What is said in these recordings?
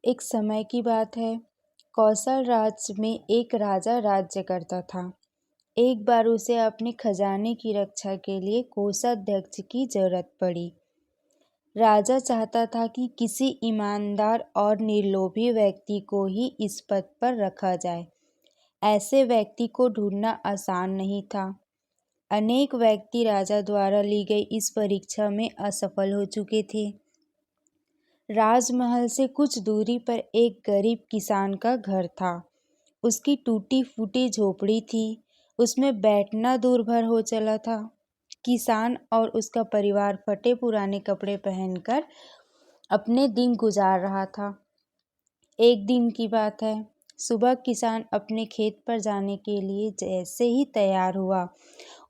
एक समय की बात है। कौशल राज्य में एक राजा राज्य करता था। एक बार उसे अपने खजाने की रक्षा के लिए कोषाध्यक्ष की जरूरत पड़ी। राजा चाहता था कि किसी ईमानदार और निर्लोभी व्यक्ति को ही इस पद पर रखा जाए। ऐसे व्यक्ति को ढूंढना आसान नहीं था। अनेक व्यक्ति राजा द्वारा ली गई इस परीक्षा में असफल हो चुके थे। राजमहल से कुछ दूरी पर एक गरीब किसान का घर था। उसकी टूटी फूटी झोपड़ी थी। उसमें बैठना दूभर हो चला था। किसान और उसका परिवार फटे पुराने कपड़े पहनकर अपने दिन गुजार रहा था। एक दिन की बात है। सुबह किसान अपने खेत पर जाने के लिए जैसे ही तैयार हुआ,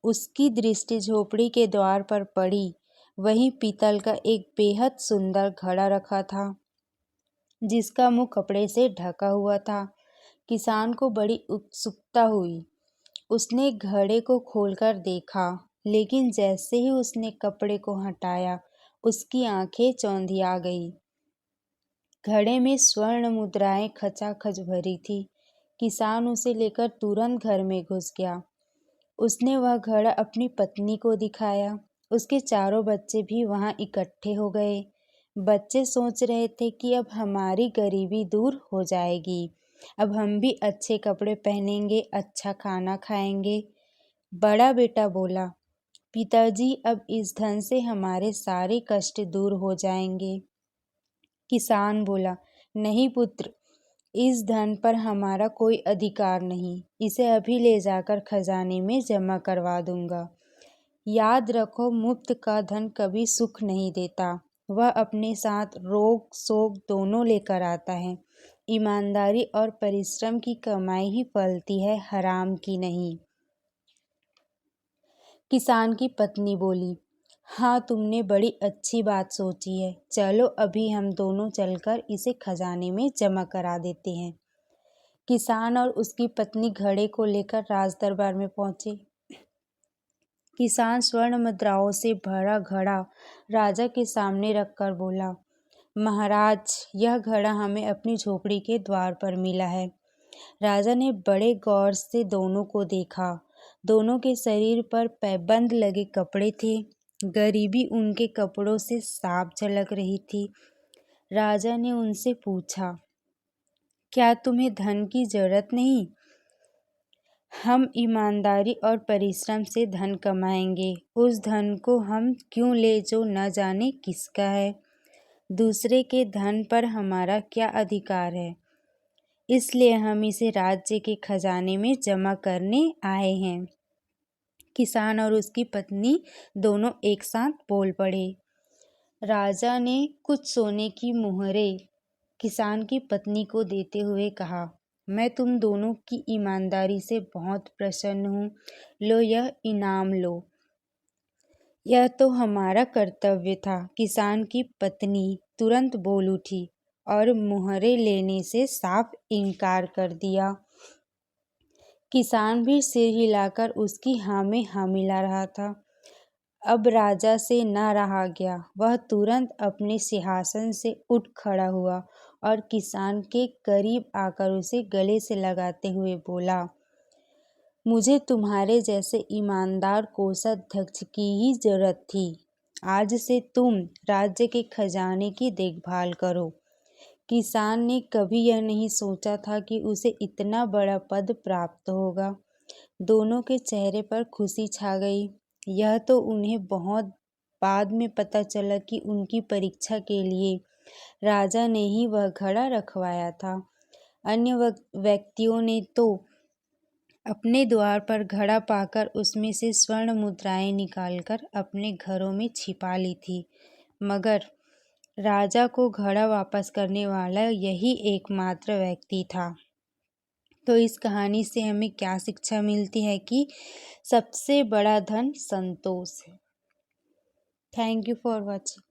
उसकी दृष्टि झोपड़ी के द्वार पर पड़ी। वहीं पीतल का एक बेहद सुंदर घड़ा रखा था, जिसका मुंह कपड़े से ढका हुआ था। किसान को बड़ी उत्सुकता हुई। उसने घड़े को खोलकर देखा, लेकिन जैसे ही उसने कपड़े को हटाया, उसकी आंखें चौंधिया गई। घड़े में स्वर्ण मुद्राएं खचाखच भरी थी। किसान उसे लेकर तुरंत घर में घुस गया। उसने वह घड़ा अपनी पत्नी को दिखाया। उसके चारों बच्चे भी वहां इकट्ठे हो गए। बच्चे सोच रहे थे कि अब हमारी गरीबी दूर हो जाएगी। अब हम भी अच्छे कपड़े पहनेंगे, अच्छा खाना खाएंगे। बड़ा बेटा बोला, पिताजी, अब इस धन से हमारे सारे कष्ट दूर हो जाएंगे। किसान बोला, नहीं पुत्र, इस धन पर हमारा कोई अधिकार नहीं। इसे अभी ले जाकर खजाने में जमा करवा दूंगा। याद रखो, मुफ्त का धन कभी सुख नहीं देता। वह अपने साथ रोग शोक दोनों लेकर आता है। ईमानदारी और परिश्रम की कमाई ही फलती है, हराम की नहीं। किसान की पत्नी बोली, हाँ, तुमने बड़ी अच्छी बात सोची है। चलो अभी हम दोनों चलकर इसे खजाने में जमा करा देते हैं। किसान और उसकी पत्नी घड़े को लेकर राज दरबार में पहुंचे। किसान स्वर्ण मुद्राओं से भरा घड़ा राजा के सामने रखकर बोला, महाराज, यह घड़ा हमें अपनी झोपड़ी के द्वार पर मिला है। राजा ने बड़े गौर से दोनों को देखा। दोनों के शरीर पर पैबंद लगे कपड़े थे। गरीबी उनके कपड़ों से साफ झलक रही थी। राजा ने उनसे पूछा, क्या तुम्हें धन की जरूरत नहीं? हम ईमानदारी और परिश्रम से धन कमाएंगे। उस धन को हम क्यों ले जो न जाने किसका है। दूसरे के धन पर हमारा क्या अधिकार है? इसलिए हम इसे राज्य के खजाने में जमा करने आए हैं। किसान और उसकी पत्नी दोनों एक साथ बोल पड़े। राजा ने कुछ सोने की मुहरें किसान की पत्नी को देते हुए कहा, मैं तुम दोनों की ईमानदारी से बहुत प्रसन्न हूँ। लो, यह इनाम लो। यह तो हमारा कर्तव्य था। किसान की पत्नी तुरंत बोल उठी और मुहरें लेने से साफ इनकार कर दिया। किसान भी सिर हिलाकर उसकी हाँ में हाँ मिला रहा था। अब राजा से न रहा गया। वह तुरंत अपने सिंहासन से उठ खड़ा हुआ और किसान के करीब आकर उसे गले से लगाते हुए बोला, मुझे तुम्हारे जैसे ईमानदार कोषाध्यक्ष की ही जरूरत थी। आज से तुम राज्य के खजाने की देखभाल करो। किसान ने कभी यह नहीं सोचा था कि उसे इतना बड़ा पद प्राप्त होगा। दोनों के चेहरे पर खुशी छा गई। यह तो उन्हें बहुत बाद में पता चला कि उनकी परीक्षा के लिए राजा ने ही वह घड़ा रखवाया था। अन्य व्यक्तियों ने तो अपने द्वार पर घड़ा पाकर उसमें से स्वर्ण मुद्राएं निकालकर अपने घरों में छिपा ली थी, मगर राजा को घड़ा वापस करने वाला यही एकमात्र व्यक्ति था। तो इस कहानी से हमें क्या शिक्षा मिलती है कि सबसे बड़ा धन संतोष है। Thank you for watching.